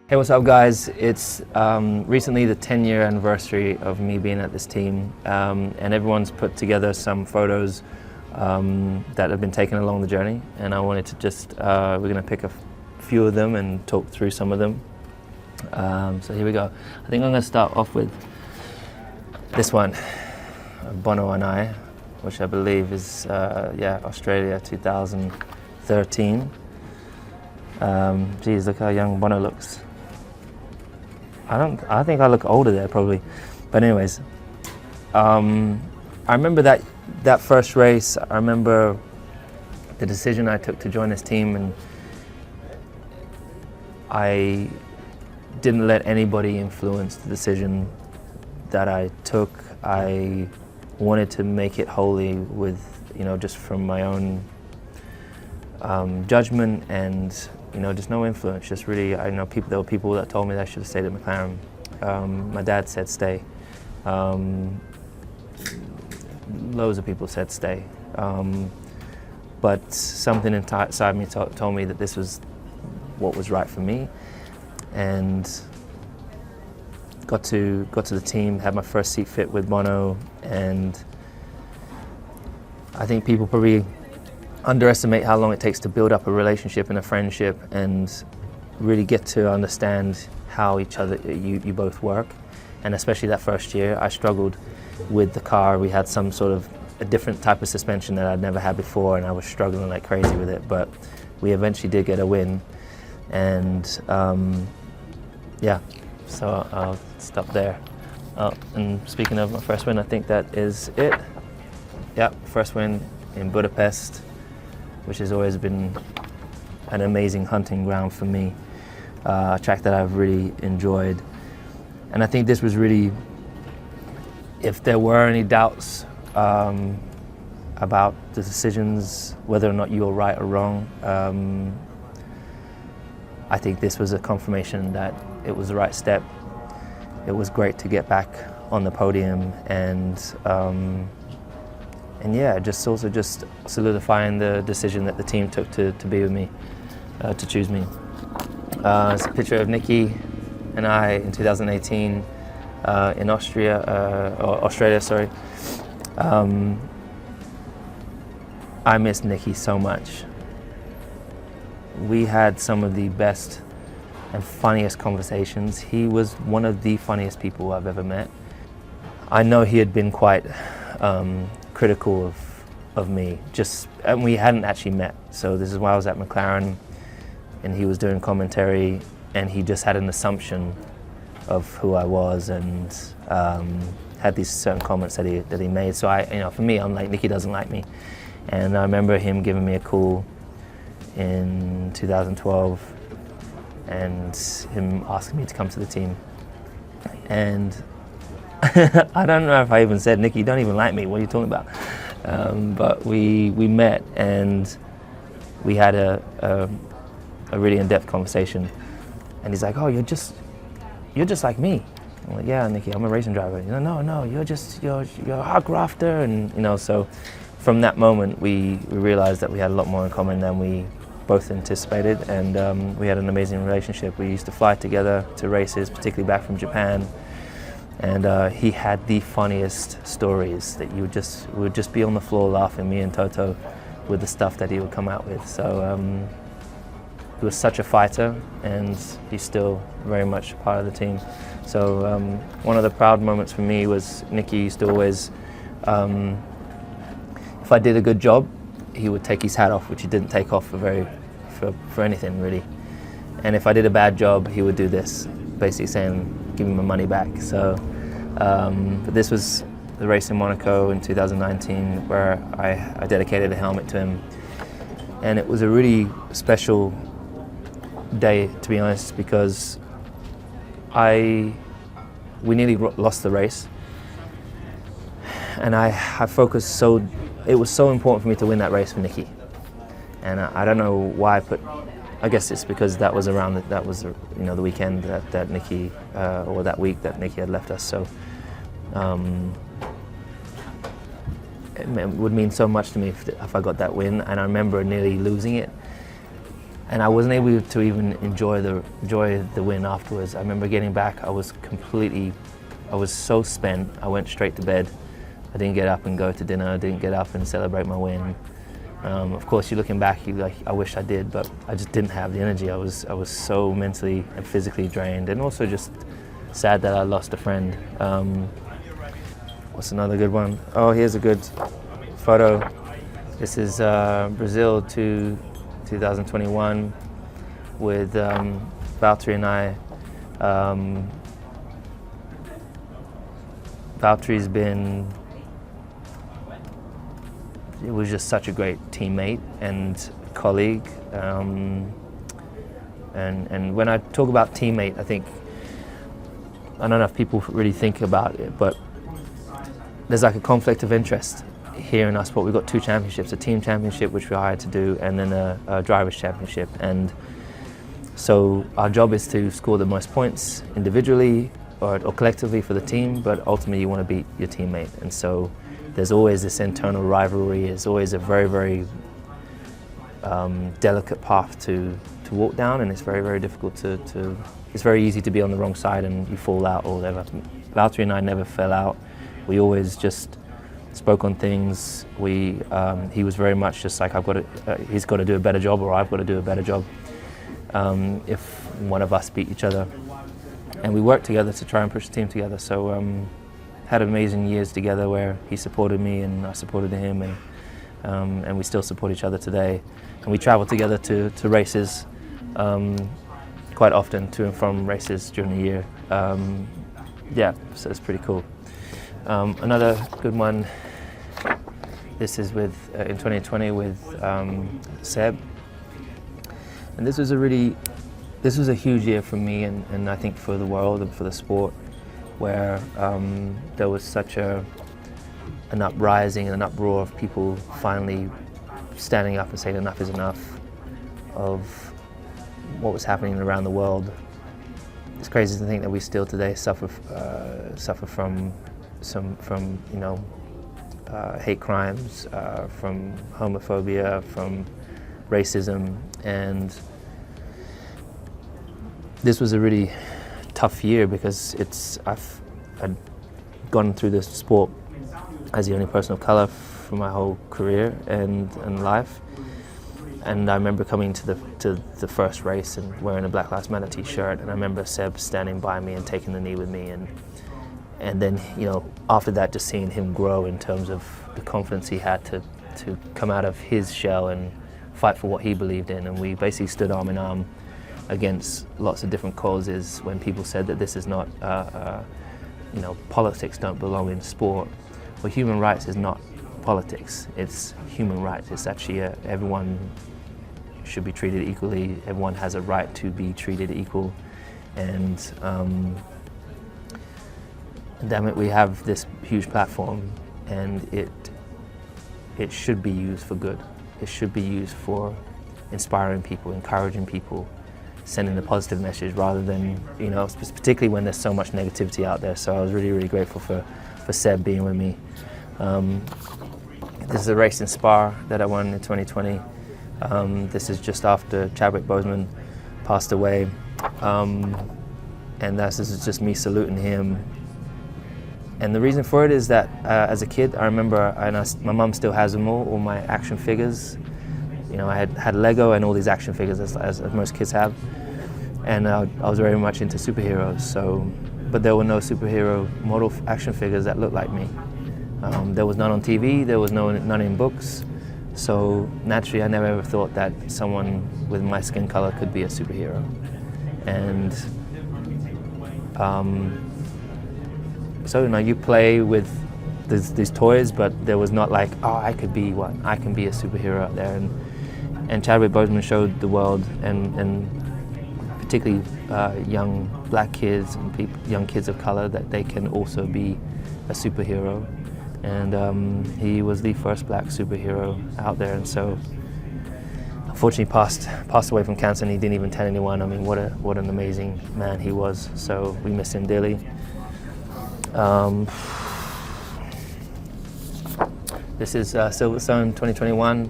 Hey, what's up guys? It's recently the 10-year anniversary of me being at this team, and everyone's put together some photos that have been taken along the journey, and I wanted to just, we're going to pick a few of them and talk through some of them. So here we go. I think I'm going to start off with this one, Bono and I, which I believe is, Australia 2013. Geez, look how young Bono looks. I think I look older there probably, but anyways, I remember that first race. I remember the decision I took to join this team, and I didn't let anybody influence the decision that I took. I wanted to make it wholly with, just from my own judgment and just no influence. Just really, there were people that told me that I should have stayed at McLaren. My dad said stay. Loads of people said stay. But something inside me told me that this was what was right for me. And got to the team, had my first seat fit with Bono, and I think people probably underestimate how long it takes to build up a relationship and a friendship and really get to understand how you both work. And especially that first year, I struggled with the car. We had some sort of a different type of suspension that I'd never had before, and I was struggling like crazy with it, but we eventually did get a win. And so I'll stop there. And speaking of my first win, I think that is it. Yeah, first win in Budapest, which has always been an amazing hunting ground for me, a track that I've really enjoyed. And I think this was really, if there were any doubts about the decisions, whether or not you were right or wrong, I think this was a confirmation that it was the right step. It was great to get back on the podium, and just also just solidifying the decision that the team took to be with me, to choose me. It's a picture of Nicky and I in 2018 in Australia, sorry. I miss Nicky so much. We had some of the best and funniest conversations. He was one of the funniest people I've ever met. I know he had been quite critical of me, and we hadn't actually met. So this is why I was at McLaren, and he was doing commentary, and he just had an assumption of who I was, and had these certain comments that he made. So for me, I'm like, Nicky doesn't like me. And I remember him giving me a call in 2012, and him asking me to come to the team. And I don't know if I even said, Nicky, you don't even like me, what are you talking about? But we met, and we had a really in-depth conversation. And he's like, oh, you're just like me. I'm like, yeah, Nicky, I'm a racing driver. No, you're a hard grafter. And so from that moment, we realized that we had a lot more in common than we both anticipated, and we had an amazing relationship. We used to fly together to races, particularly back from Japan. And he had the funniest stories that we would just be on the floor laughing, me and Toto, with the stuff that he would come out with. So he was such a fighter, and he's still very much part of the team. So one of the proud moments for me was Nicky used to always, if I did a good job, he would take his hat off, which he didn't take off for anything really. And if I did a bad job, he would do this, basically saying, give me my money back. So, but this was the race in Monaco in 2019, where I dedicated a helmet to him. And it was a really special day, to be honest, because we nearly lost the race. And I focused it was so important for me to win that race for Nicky. And I don't know why, but I guess it's because that was the weekend that Nicky, or that week that Nicky had left us. So it would mean so much to me if I got that win. And I remember nearly losing it. and I wasn't able to even enjoy the win afterwards. I remember getting back, I was so spent. I went straight to bed. I didn't get up and go to dinner. I didn't get up and celebrate my win. Of course, you're looking back, you're like, I wish I did, but I just didn't have the energy. I was so mentally and physically drained, and also just sad that I lost a friend. What's another good one? Oh, here's a good photo. This is Brazil 2021 with Valtteri and I. Valtteri's it was just such a great teammate and colleague. And when I talk about teammate, I don't know if people really think about it, but there's like a conflict of interest here in our sport. We've got 2 championships, a team championship, which we're hired to do, and then a driver's championship. And so our job is to score the most points individually or collectively for the team, but ultimately you want to beat your teammate. And so there's always this internal rivalry. It's always a very, very delicate path to walk down, and it's very, very difficult it's very easy to be on the wrong side and you fall out or whatever. Valtteri and I never fell out. We always just spoke on things. He was very much just like, he's got to do a better job, or I've got to do a better job if one of us beat each other. And we worked together to try and push the team together. So had amazing years together where he supported me and I supported him, and we still support each other today. And we travel together to races quite often, to and from races during the year. Yeah, so it's pretty cool. Another good one, this is in 2020 with Seb. And this was a huge year for me, and I think for the world and for the sport, where there was such an uprising and an uproar of people finally standing up and saying enough is enough of what was happening around the world. It's crazy to think that we still today suffer from hate crimes, from homophobia, from racism, and this was a really tough year because I'd gone through this sport as the only person of color for my whole career and life. And I remember coming to the first race and wearing a Black Lives Matter t-shirt, and I remember Seb standing by me and taking the knee with me, and then after that just seeing him grow in terms of the confidence he had to come out of his shell and fight for what he believed in. And we basically stood arm in arm against lots of different causes when people said that this is not, politics don't belong in sport. Well, human rights is not politics, it's human rights. It's actually everyone should be treated equally, everyone has a right to be treated equal, and damn it, we have this huge platform, and it should be used for good. It should be used for inspiring people, encouraging people, sending a positive message rather than, particularly when there's so much negativity out there. So I was really, really grateful for Seb being with me. This is a race in Spa that I won in 2020. This is just after Chadwick Boseman passed away. And this is just me saluting him. And the reason for it is that as a kid, I remember, my mum still has them all my action figures. I had Lego and all these action figures as most kids have. And I was very much into superheroes. But there were no superhero model action figures that looked like me. There was none on TV, there was none in books. So naturally, I never ever thought that someone with my skin color could be a superhero. And so you play with these toys, but there was not like, oh, I could be one. I can be a superhero out there. And Chadwick Boseman showed the world, and particularly young black kids and young kids of color, that they can also be a superhero. And he was the first black superhero out there, and so unfortunately passed away from cancer, and he didn't even tell anyone. I mean, what an amazing man he was. So we miss him dearly. This is Silverstone 2021.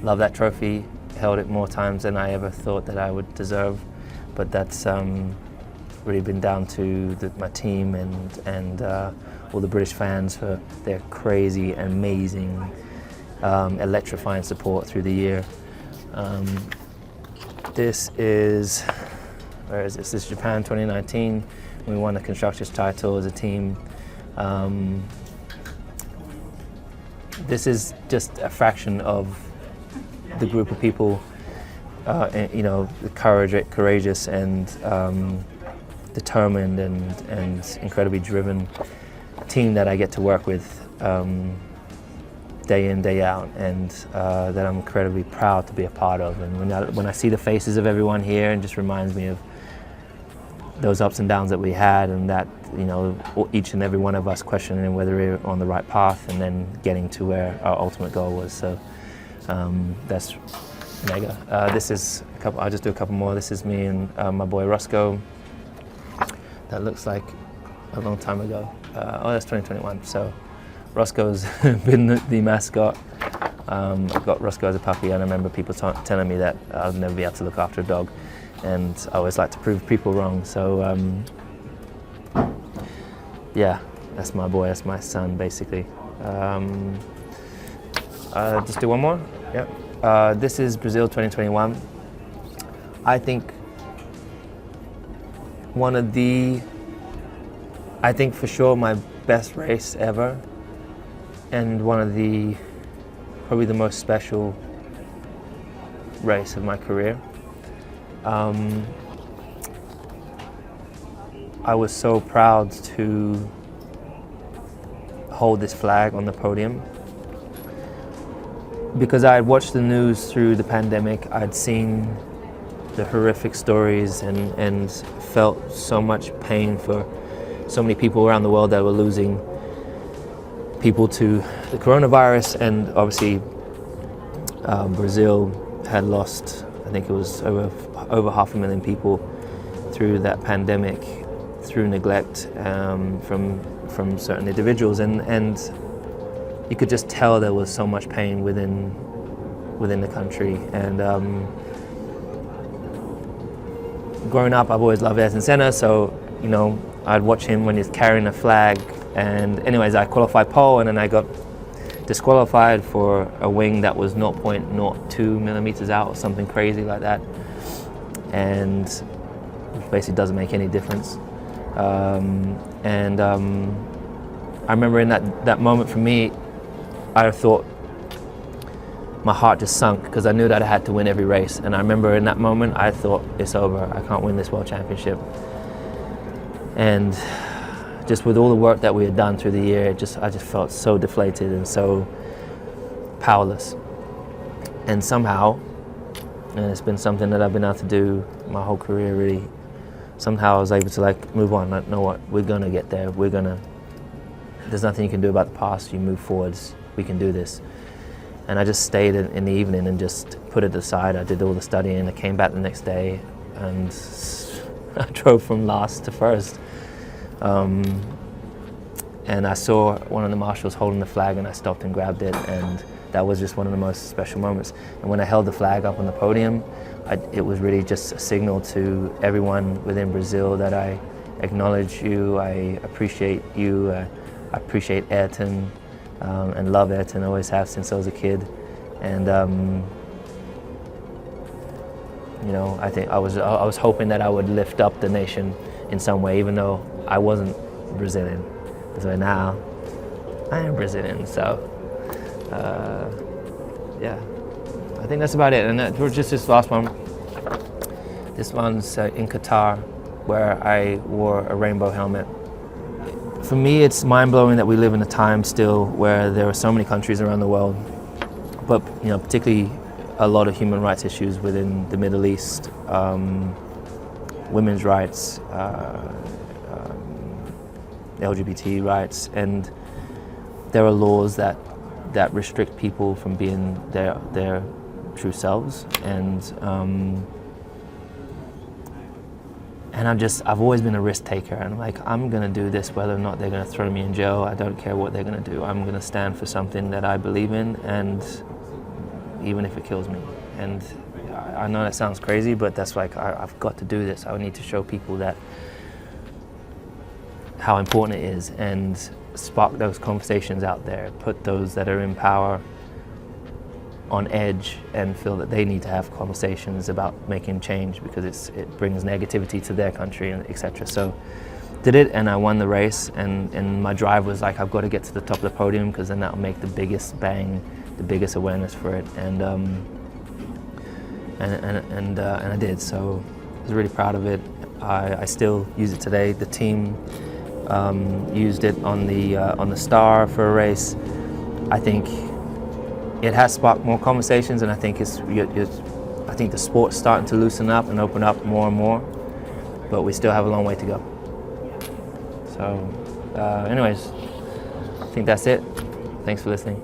Love that trophy. It held it more times than I ever thought that I would deserve, but that's really been down to my team and all the British fans for their crazy, amazing, electrifying support through the year. This is, where is this? This is Japan 2019. We won the Constructors title as a team. This is just a fraction of the group of people, you know, courageous and determined and incredibly driven team that I get to work with day in, day out, and that I'm incredibly proud to be a part of. And when I see the faces of everyone here, it just reminds me of those ups and downs that we had, and that, you know, each and every one of us questioning whether we're on the right path, and then getting to where our ultimate goal was. So that's mega. This is a couple. I'll just do a couple more. This is me and my boy Roscoe. That looks like a long time ago. Oh, that's 2021. So Roscoe's been the mascot. I got Roscoe as a puppy, and I remember people telling me that I'll never be able to look after a dog, and I always like to prove people wrong. So yeah, that's my boy, that's my son, basically. Just do one more. Yep. This is Brazil 2021. I think I think for sure my best race ever, and one of probably the most special race of my career. I was so proud to hold this flag on the podium because I had watched the news through the pandemic. I'd seen the horrific stories and felt so much pain for so many people around the world that were losing people to the coronavirus, and obviously Brazil had lost, I think it was over 500,000 people through that pandemic, through neglect from certain individuals, and you could just tell there was so much pain within the country. And growing up, I've always loved Ayrton Senna, so you know, I'd watch him when he's carrying a flag. And anyways, I qualified pole, and then I got disqualified for a wing that was 0.02 millimeters out or something crazy like that, and which basically doesn't make any difference. I remember in that moment for me, I thought my heart just sunk because I knew that I had to win every race. And I remember in that moment, I thought, it's over, I can't win this world championship. And just with all the work that we had done through the year, I just felt so deflated and so powerless. And somehow, and it's been something that I've been able to do my whole career really, somehow I was able to like move on, like, know what, we're gonna get there, there's nothing you can do about the past, you move forwards, we can do this. And I just stayed in the evening and just put it aside. I did all the studying, I came back the next day, and I drove from last to first. And I saw one of the marshals holding the flag, and I stopped and grabbed it, and that was just one of the most special moments. And when I held the flag up on the podium, it was really just a signal to everyone within Brazil that I acknowledge you, I appreciate you, I appreciate Ayrton, and love Ayrton, always have since I was a kid. And you know, I think I was hoping that I would lift up the nation in some way, even though I wasn't Brazilian. So now I am Brazilian. So yeah, I think that's about it. And just this last one. This one's in Qatar, where I wore a rainbow helmet. For me, it's mind-blowing that we live in a time still where there are so many countries around the world, but you know, particularly a lot of human rights issues within the Middle East, women's rights, LGBT rights, and there are laws that restrict people from being their true selves. And I've always been a risk taker, and I'm like, I'm gonna do this whether or not they're gonna throw me in jail. I don't care what they're gonna do. I'm gonna stand for something that I believe in, and even if it kills me. And I know that sounds crazy, but that's like, I've got to do this. I need to show people that how important it is and spark those conversations out there, put those that are in power on edge and feel that they need to have conversations about making change because it brings negativity to their country and etc. So did it, and I won the race, and my drive was like, I've got to get to the top of the podium because then that'll make the biggest bang, the biggest awareness for it, and I did. So I was really proud of it. I still use it today. The team used it on the Star for a race. I think it has sparked more conversations, and I think I think the sport's starting to loosen up and open up more and more, but we still have a long way to go. So anyways, I think that's it. Thanks for listening.